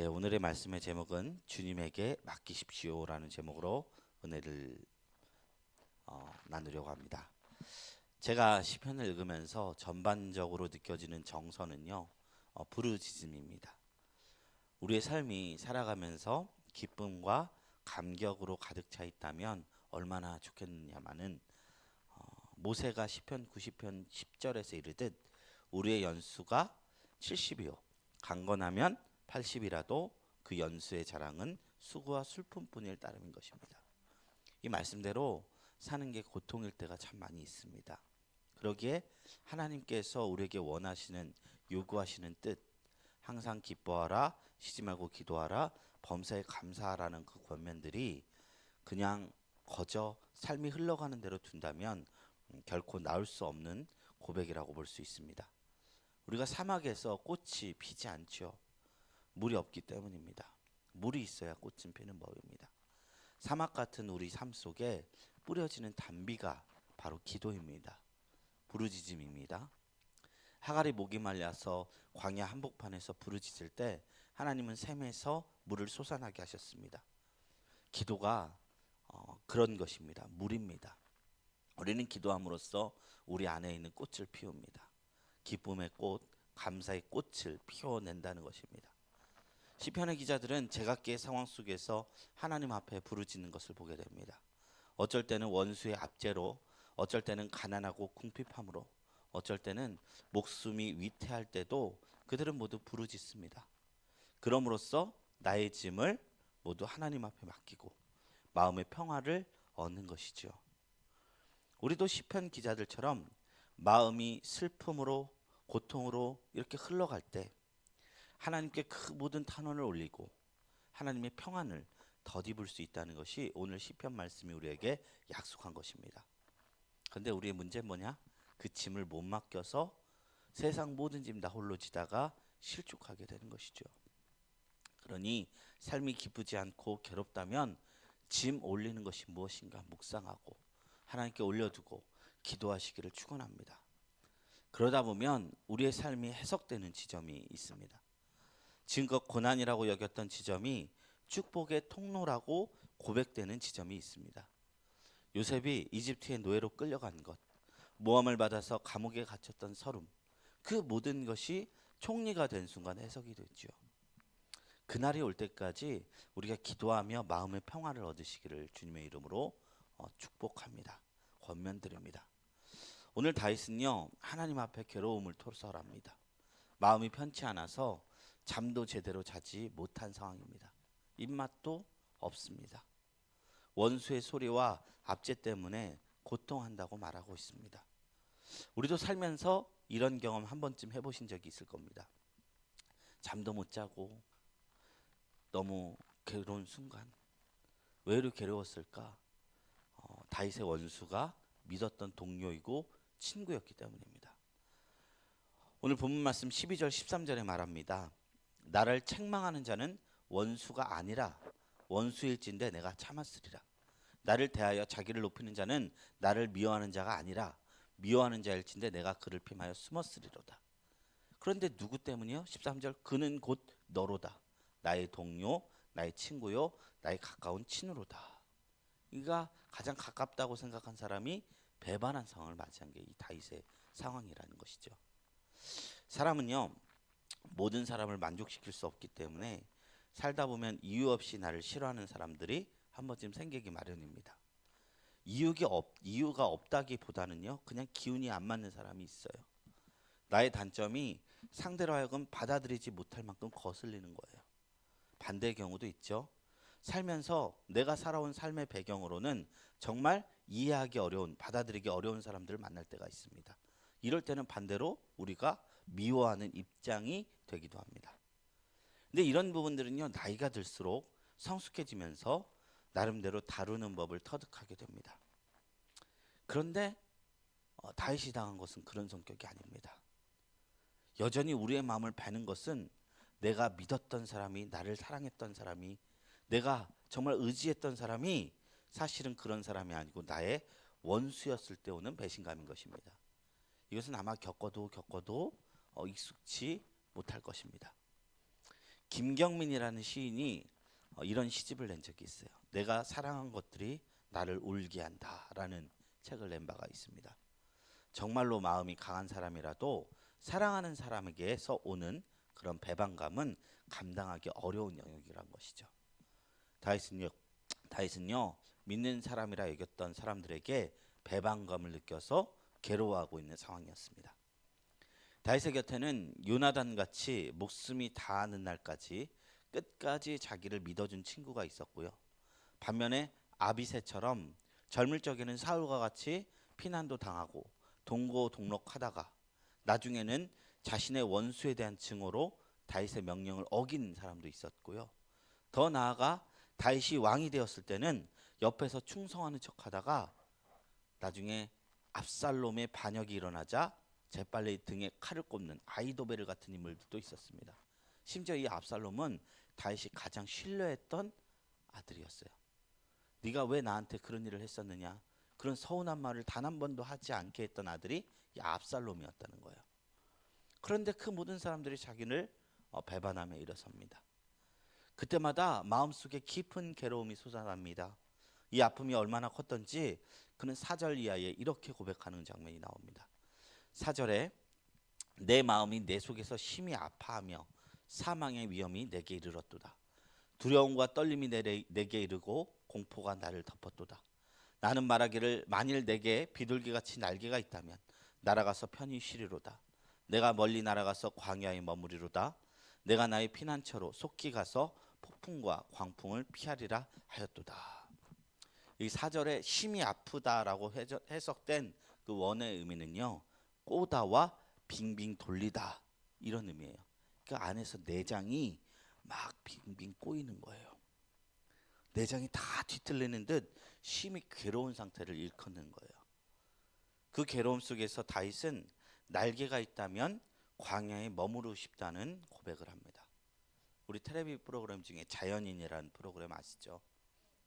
오늘의 말씀의 제목은 주님에게 맡기십시오라는 제목으로 은혜를 나누려고 합니다. 제가 시편을 읽으면서 전반적으로 느껴지는 정서는요, 부르짖음입니다. 우리의 삶이 살아가면서 기쁨과 감격으로 가득 차 있다면 얼마나 좋겠느냐마는 모세가 시편 90편 10절에서 이르듯 우리의 연수가 70이요 강건하면 80이라도 그 연수의 자랑은 수고와 슬픔뿐일 따름인 것입니다. 이 말씀대로 사는 게 고통일 때가 참 많이 있습니다. 그러기에 하나님께서 우리에게 원하시는 요구하시는 뜻, 항상 기뻐하라, 쉬지 말고 기도하라, 범사에 감사하라는 그 권면들이 그냥 거저 삶이 흘러가는 대로 둔다면 결코 나올 수 없는 고백이라고 볼 수 있습니다. 우리가 사막에서 꽃이 피지 않죠. 물이 없기 때문입니다. 물이 있어야 꽃은 피는 법입니다. 사막 같은 우리 삶 속에 뿌려지는 단비가 바로 기도입니다. 부르짖음입니다. 하갈이 목이 말라서 광야 한복판에서 부르짖을 때 하나님은 샘에서 물을 솟아나게 하셨습니다. 기도가 그런 것입니다. 물입니다. 우리는 기도함으로써 우리 안에 있는 꽃을 피웁니다. 기쁨의 꽃, 감사의 꽃을 피워낸다는 것입니다. 시편의 기자들은 제각기의 상황 속에서 하나님 앞에 부르짖는 것을 보게 됩니다. 어쩔 때는 원수의 압제로, 어쩔 때는 가난하고 궁핍함으로, 어쩔 때는 목숨이 위태할 때도 그들은 모두 부르짖습니다. 그럼으로써 나의 짐을 모두 하나님 앞에 맡기고 마음의 평화를 얻는 것이죠. 우리도 시편 기자들처럼 마음이 슬픔으로 고통으로 이렇게 흘러갈 때 하나님께 그 모든 탄원을 올리고 하나님의 평안을 덧입을 수 있다는 것이 오늘 시편 말씀이 우리에게 약속한 것입니다. 그런데 우리의 문제는 뭐냐? 그 짐을 못 맡겨서 세상 모든 짐 다 홀로 지다가 실족하게 되는 것이죠. 그러니 삶이 기쁘지 않고 괴롭다면 짐 올리는 것이 무엇인가 묵상하고 하나님께 올려두고 기도하시기를 축원합니다. 그러다 보면 우리의 삶이 해석되는 지점이 있습니다. 지금껏 고난이라고 여겼던 지점이 축복의 통로라고 고백되는 지점이 있습니다. 요셉이 이집트의 노예로 끌려간 것, 모함을 받아서 감옥에 갇혔던 서름, 그 모든 것이 총리가 된 순간 해석이 됐죠. 그날이 올 때까지 우리가 기도하며 마음의 평화를 얻으시기를 주님의 이름으로 축복합니다. 권면드립니다. 오늘 다윗은요, 하나님 앞에 괴로움을 토설합니다. 마음이 편치 않아서 잠도 제대로 자지 못한 상황입니다. 입맛도 없습니다. 원수의 소리와 압제 때문에 고통한다고 말하고 있습니다. 우리도 살면서 이런 경험 한 번쯤 해보신 적이 있을 겁니다. 잠도 못 자고 너무 괴로운 순간, 왜 이렇게 괴로웠을까? 다윗의 원수가 믿었던 동료이고 친구였기 때문입니다. 오늘 본문 말씀 12절 13절에 말합니다. 나를 책망하는 자는 원수가 아니라 원수일진데 내가 참았으리라. 나를 대하여 자기를 높이는 자는 나를 미워하는 자가 아니라 미워하는 자일진데 내가 그를 핌하여 숨었으리로다. 그런데 누구 때문이요? 13절 그는 곧 너로다. 나의 동료, 나의 친구요, 나의 가까운 친으로다. 그러니까 가장 가깝다고 생각한 사람이 배반한 상황을 맞이한 게 이 다윗의 상황이라는 것이죠. 사람은요, 모든 사람을 만족시킬 수 없기 때문에 살다 보면 이유 없이 나를 싫어하는 사람들이 한 번쯤 생기기 마련입니다. 이유가 없다기보다는요, 그냥 기운이 안 맞는 사람이 있어요. 나의 단점이 상대로 하여금 받아들이지 못할 만큼 거슬리는 거예요. 반대의 경우도 있죠. 살면서 내가 살아온 삶의 배경으로는 정말 이해하기 어려운, 받아들이기 어려운 사람들을 만날 때가 있습니다. 이럴 때는 반대로 우리가 미워하는 입장이 되기도 합니다. 근데 이런 부분들은요, 나이가 들수록 성숙해지면서 나름대로 다루는 법을 터득하게 됩니다. 그런데 다윗이 당한 것은 그런 성격이 아닙니다. 여전히 우리의 마음을 베는 것은 내가 믿었던 사람이, 나를 사랑했던 사람이, 내가 정말 의지했던 사람이 사실은 그런 사람이 아니고 나의 원수였을 때 오는 배신감인 것입니다. 이것은 아마 겪어도 익숙치 못할 것입니다. 김경민이라는 시인이 이런 시집을 낸 적이 있어요. 내가 사랑한 것들이 나를 울게 한다라는 책을 낸 바가 있습니다. 정말로 마음이 강한 사람이라도 사랑하는 사람에게서 오는 그런 배반감은 감당하기 어려운 영역이란 것이죠. 다윗은요 믿는 사람이라 여겼던 사람들에게 배반감을 느껴서 괴로워하고 있는 상황이었습니다. 다윗의 곁에는 요나단 같이 목숨이 다하는 날까지 끝까지 자기를 믿어준 친구가 있었고요. 반면에 아비새처럼 젊을 적에는 사울과 같이 피난도 당하고 동고동락하다가 나중에는 자신의 원수에 대한 증오로 다윗의 명령을 어긴 사람도 있었고요. 더 나아가 다윗이 왕이 되었을 때는 옆에서 충성하는 척하다가 나중에 압살롬의 반역이 일어나자 재빨리 등에 칼을 꼽는 아히도벨 같은 인물들도 있었습니다. 심지어 이 압살롬은 다윗이 가장 신뢰했던 아들이었어요. 네가 왜 나한테 그런 일을 했었느냐, 그런 서운한 말을 단 한 번도 하지 않게 했던 아들이 이 압살롬이었다는 거예요. 그런데 그 모든 사람들이 자기를 배반하며 일어섭니다. 그때마다 마음속에 깊은 괴로움이 솟아납니다. 이 아픔이 얼마나 컸던지 그는 4절 이하에 이렇게 고백하는 장면이 나옵니다. 4절에 내 마음이 내 속에서 심히 아파하며 사망의 위험이 내게 이르렀도다. 두려움과 떨림이 내게 이르고 공포가 나를 덮었도다. 나는 말하기를 만일 내게 비둘기같이 날개가 있다면 날아가서 편히 쉬리로다. 내가 멀리 날아가서 광야에 머무리로다. 내가 나의 피난처로 속히 가서 폭풍과 광풍을 피하리라 하였도다. 이 4절에 심히 아프다라고 해석된 그 원어의 의미는요, 꼬다와 빙빙 돌리다 이런 의미예요. 그 안에서 내장이 막 빙빙 꼬이는 거예요. 내장이 다 뒤틀리는 듯 심히 괴로운 상태를 일컫는 거예요. 그 괴로움 속에서 다윗은 날개가 있다면 광야에 머무르고 싶다는 고백을 합니다. 우리 텔레비 프로그램 중에 자연인이라는 프로그램 아시죠?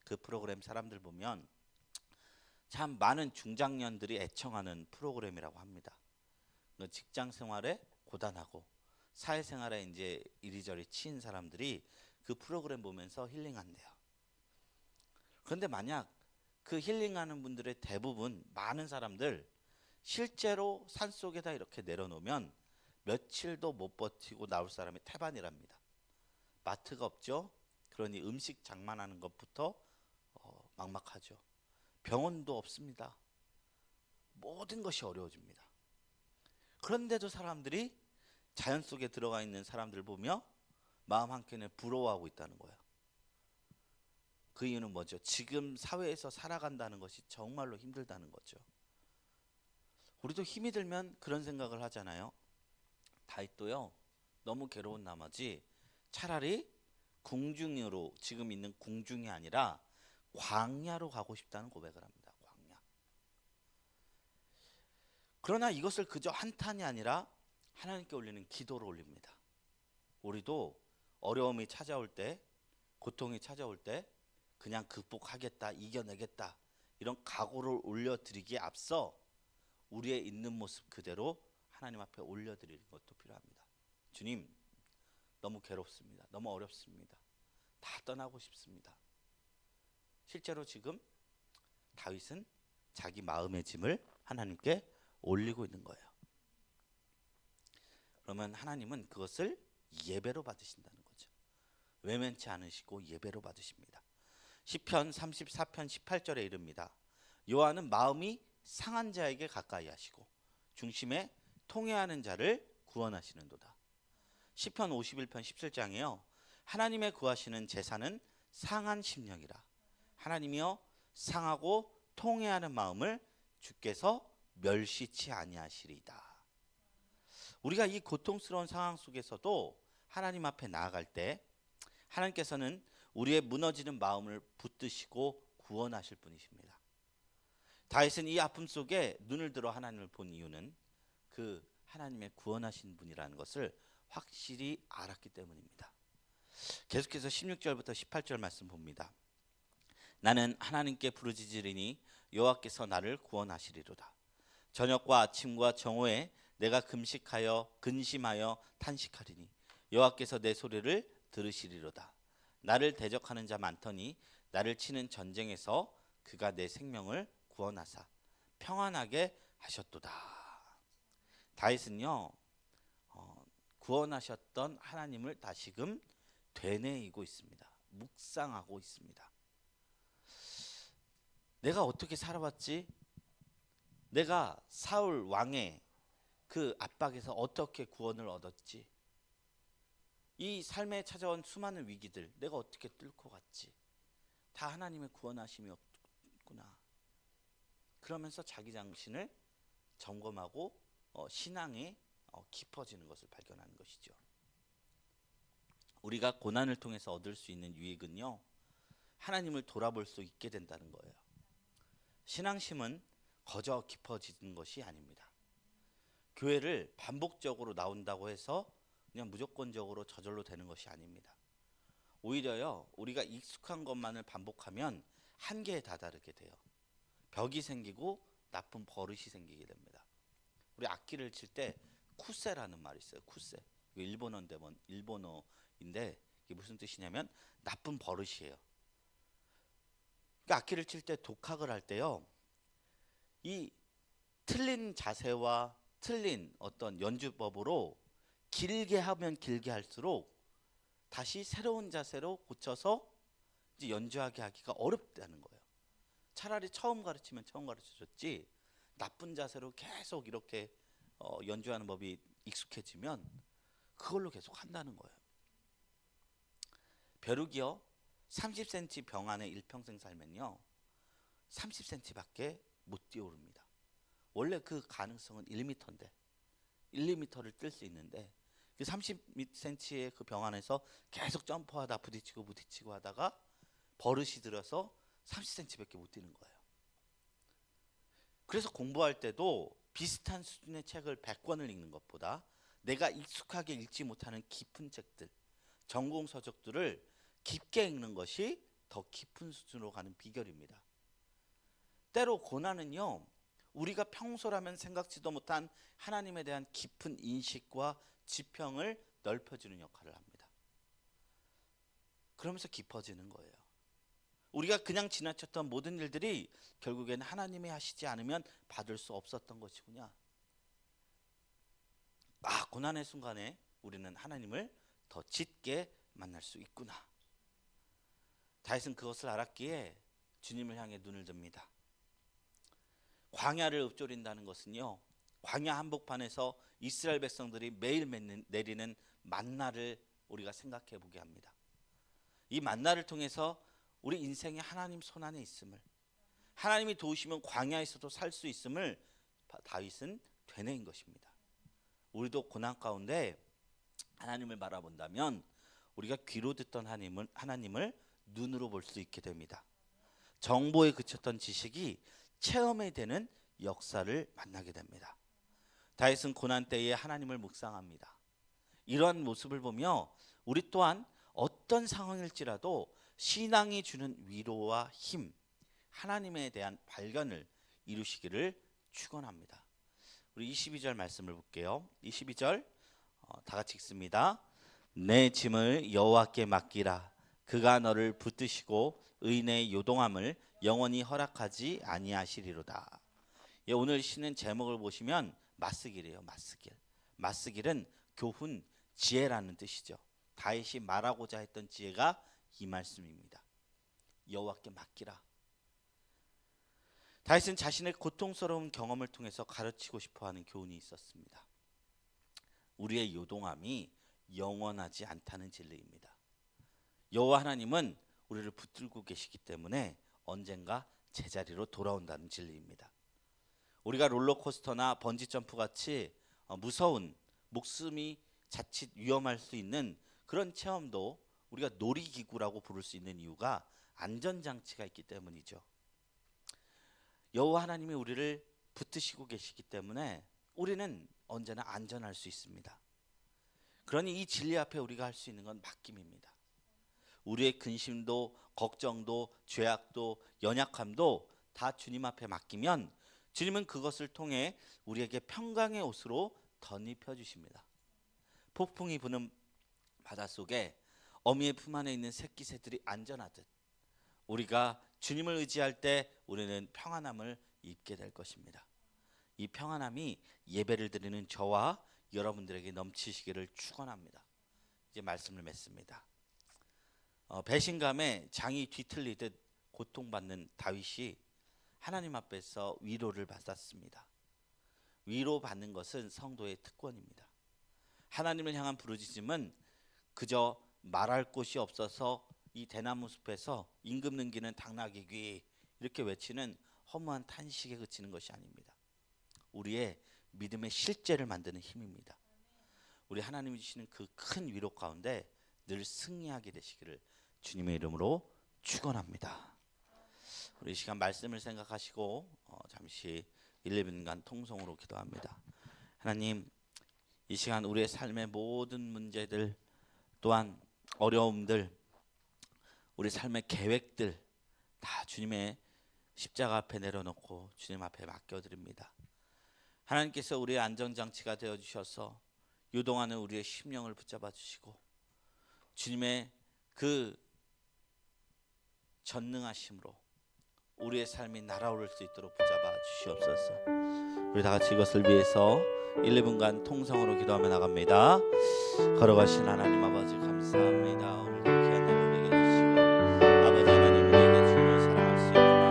그 프로그램 사람들 보면 참 많은 중장년들이 애청하는 프로그램이라고 합니다. 직장 생활에 고단하고 사회생활에 이제 이리저리 치인 사람들이 그 프로그램 보면서 힐링한대요. 그런데 만약 그 힐링하는 분들의 대부분 많은 사람들 실제로 산속에다 이렇게 내려놓으면 며칠도 못 버티고 나올 사람이 태반이랍니다. 마트가 없죠. 그러니 음식 장만하는 것부터 막막하죠. 병원도 없습니다. 모든 것이 어려워집니다. 그런데도 사람들이 자연 속에 들어가 있는 사람들 보며 마음 한켠에 부러워하고 있다는 거예요. 그 이유는 뭐죠? 지금 사회에서 살아간다는 것이 정말로 힘들다는 거죠. 우리도 힘이 들면 그런 생각을 하잖아요. 다윗도요, 너무 괴로운 나머지 차라리 궁중으로, 지금 있는 궁중이 아니라 광야로 가고 싶다는 고백을 합니다. 광야. 그러나 이것을 그저 한탄이 아니라 하나님께 올리는 기도로 올립니다. 우리도 어려움이 찾아올 때, 고통이 찾아올 때 그냥 극복하겠다, 이겨내겠다 이런 각오를 올려드리기에 앞서 우리의 있는 모습 그대로 하나님 앞에 올려드리는 것도 필요합니다. 주님, 너무 괴롭습니다. 너무 어렵습니다. 다 떠나고 싶습니다. 실제로 지금 다윗은 자기 마음의 짐을 하나님께 올리고 있는 거예요. 그러면 하나님은 그것을 예배로 받으신다는 거죠. 외면치 않으시고 예배로 받으십니다. 시편 34편 18절에 이릅니다. 여호와는 마음이 상한 자에게 가까이 하시고 중심에 통회하는 자를 구원하시는도다. 시편 51편 17장에요. 하나님의 구하시는 제사는 상한 심령이라. 하나님이여 상하고 통회하는 마음을 주께서 멸시치 아니하시리이다. 우리가 이 고통스러운 상황 속에서도 하나님 앞에 나아갈 때 하나님께서는 우리의 무너지는 마음을 붙드시고 구원하실 분이십니다. 다윗은 이 아픔 속에 눈을 들어 하나님을 본 이유는 그 하나님의 구원하신 분이라는 것을 확실히 알았기 때문입니다. 계속해서 16절부터 18절 말씀 봅니다. 나는 하나님께 부르짖으리니 여호와께서 나를 구원하시리로다. 저녁과 아침과 정오에 내가 금식하여 근심하여 탄식하리니 여호와께서 내 소리를 들으시리로다. 나를 대적하는 자 많더니 나를 치는 전쟁에서 그가 내 생명을 구원하사 평안하게 하셨도다. 다윗은요, 구원하셨던 하나님을 다시금 되뇌이고 있습니다. 묵상하고 있습니다. 내가 어떻게 살아왔지? 내가 사울 왕의 그 압박에서 어떻게 구원을 얻었지? 이 삶에 찾아온 수많은 위기들 내가 어떻게 뚫고 갔지? 다 하나님의 구원하심이었구나. 그러면서 자기 자신을 점검하고 신앙에 깊어지는 것을 발견하는 것이죠. 우리가 고난을 통해서 얻을 수 있는 유익은요, 하나님을 돌아볼 수 있게 된다는 거예요. 신앙심은 거저 깊어지는 것이 아닙니다. 교회를 반복적으로 나온다고 해서 그냥 무조건적으로 저절로 되는 것이 아닙니다. 오히려요, 우리가 익숙한 것만을 반복하면 한계에 다다르게 돼요. 벽이 생기고 나쁜 버릇이 생기게 됩니다. 우리 악기를 칠 때 쿠세라는 말이 있어요. 쿠세. 이거 일본어인데 이게 무슨 뜻이냐면 나쁜 버릇이에요. 그러니까 악기를 칠 때 독학을 할 때요, 이 틀린 자세와 틀린 어떤 연주법으로 길게 하면 길게 할수록 다시 새로운 자세로 고쳐서 이제 연주하게 하기가 어렵다는 거예요. 차라리 처음 가르치면 처음 가르쳐줬지, 나쁜 자세로 계속 이렇게 연주하는 법이 익숙해지면 그걸로 계속 한다는 거예요. 벼룩이요, 30cm 병 안에 일평생 살면요 30cm밖에 못 뛰어오릅니다. 원래 그 가능성은 1m인데 1, 2m를 뛸 수 있는데 그 30cm의 그 병 안에서 계속 점프하다 부딪히고 하다가 버릇이 들어서 30cm밖에 못 뛰는 거예요. 그래서 공부할 때도 비슷한 수준의 책을 100권을 읽는 것보다 내가 익숙하게 읽지 못하는 깊은 책들, 전공 서적들을 깊게 읽는 것이 더 깊은 수준으로 가는 비결입니다. 때로 고난은요, 우리가 평소라면 생각지도 못한 하나님에 대한 깊은 인식과 지평을 넓혀주는 역할을 합니다. 그러면서 깊어지는 거예요. 우리가 그냥 지나쳤던 모든 일들이 결국에는 하나님이 하시지 않으면 받을 수 없었던 것이구나. 고난의 순간에 우리는 하나님을 더 짙게 만날 수 있구나. 다윗은 그것을 알았기에 주님을 향해 눈을 듭니다. 광야를 읊조린다는 것은요, 광야 한복판에서 이스라엘 백성들이 매일 내리는 만나를 우리가 생각해 보게 합니다. 이 만나를 통해서 우리 인생이 하나님 손안에 있음을, 하나님이 도우시면 광야에서도 살 수 있음을 다윗은 되뇌인 것입니다. 우리도 고난 가운데 하나님을 바라본다면 우리가 귀로 듣던 하나님을 눈으로 볼 수 있게 됩니다. 정보에 그쳤던 지식이 체험에 되는 역사를 만나게 됩니다. 다윗은 고난 때에 하나님을 묵상합니다. 이러한 모습을 보며 우리 또한 어떤 상황일지라도 신앙이 주는 위로와 힘, 하나님에 대한 발견을 이루시기를 축원합니다. 우리 22절 말씀을 볼게요. 22절 다 같이 읽습니다. 내 짐을 여호와께 맡기라. 그가 너를 붙드시고 의인의 요동함을 영원히 허락하지 아니하시리로다. 오늘 시는 제목을 보시면 맞쓰기래요. 맞쓰길. 맞쓰길은 교훈, 지혜라는 뜻이죠. 다윗이 말하고자 했던 지혜가 이 말씀입니다. 여호와께 맡기라. 다윗은 자신의 고통스러운 경험을 통해서 가르치고 싶어하는 교훈이 있었습니다. 우리의 요동함이 영원하지 않다는 진리입니다. 여호와 하나님은 우리를 붙들고 계시기 때문에 언젠가 제자리로 돌아온다는 진리입니다. 우리가 롤러코스터나 번지점프 같이 무서운, 목숨이 자칫 위험할 수 있는 그런 체험도 우리가 놀이기구라고 부를 수 있는 이유가 안전장치가 있기 때문이죠. 여호와 하나님이 우리를 붙드시고 계시기 때문에 우리는 언제나 안전할 수 있습니다. 그러니 이 진리 앞에 우리가 할 수 있는 건 맡김입니다. 우리의 근심도, 걱정도, 죄악도, 연약함도 다 주님 앞에 맡기면 주님은 그것을 통해 우리에게 평강의 옷으로 덧입혀 주십니다. 폭풍이 부는 바닷속에 어미의 품 안에 있는 새끼 새들이 안전하듯 우리가 주님을 의지할 때 우리는 평안함을 입게 될 것입니다. 이 평안함이 예배를 드리는 저와 여러분들에게 넘치시기를 축원합니다. 이제 말씀을 맺습니다. 배신감에 장이 뒤틀리듯 고통받는 다윗이 하나님 앞에서 위로를 받았습니다. 위로받는 것은 성도의 특권입니다. 하나님을 향한 부르짖음은 그저 말할 곳이 없어서 이 대나무 숲에서 임금 능기는 당나귀 귀 이렇게 외치는 허무한 탄식에 그치는 것이 아닙니다. 우리의 믿음의 실제를 만드는 힘입니다. 우리 하나님이 주시는 그 큰 위로 가운데 늘 승리하게 되시기를 주님의 이름으로 축원합니다. 우리 이 시간 말씀을 생각하시고 잠시 1, 2분간 통성으로 기도합니다. 하나님, 이 시간 우리의 삶의 모든 문제들 또한 어려움들, 우리 삶의 계획들 다 주님의 십자가 앞에 내려놓고 주님 앞에 맡겨드립니다. 하나님께서 우리의 안전장치가 되어주셔서 요동하는 우리의 심령을 붙잡아 주시고 주님의 그 전능하심으로 우리의 삶이 날아오를 수 있도록 붙잡아 주시옵소서. 우리 다 같이 이것을 위해서 1, 2분간 통성으로 기도하며 나갑니다. 걸어가신 하나님 아버지 감사합니다. 오늘도 귀한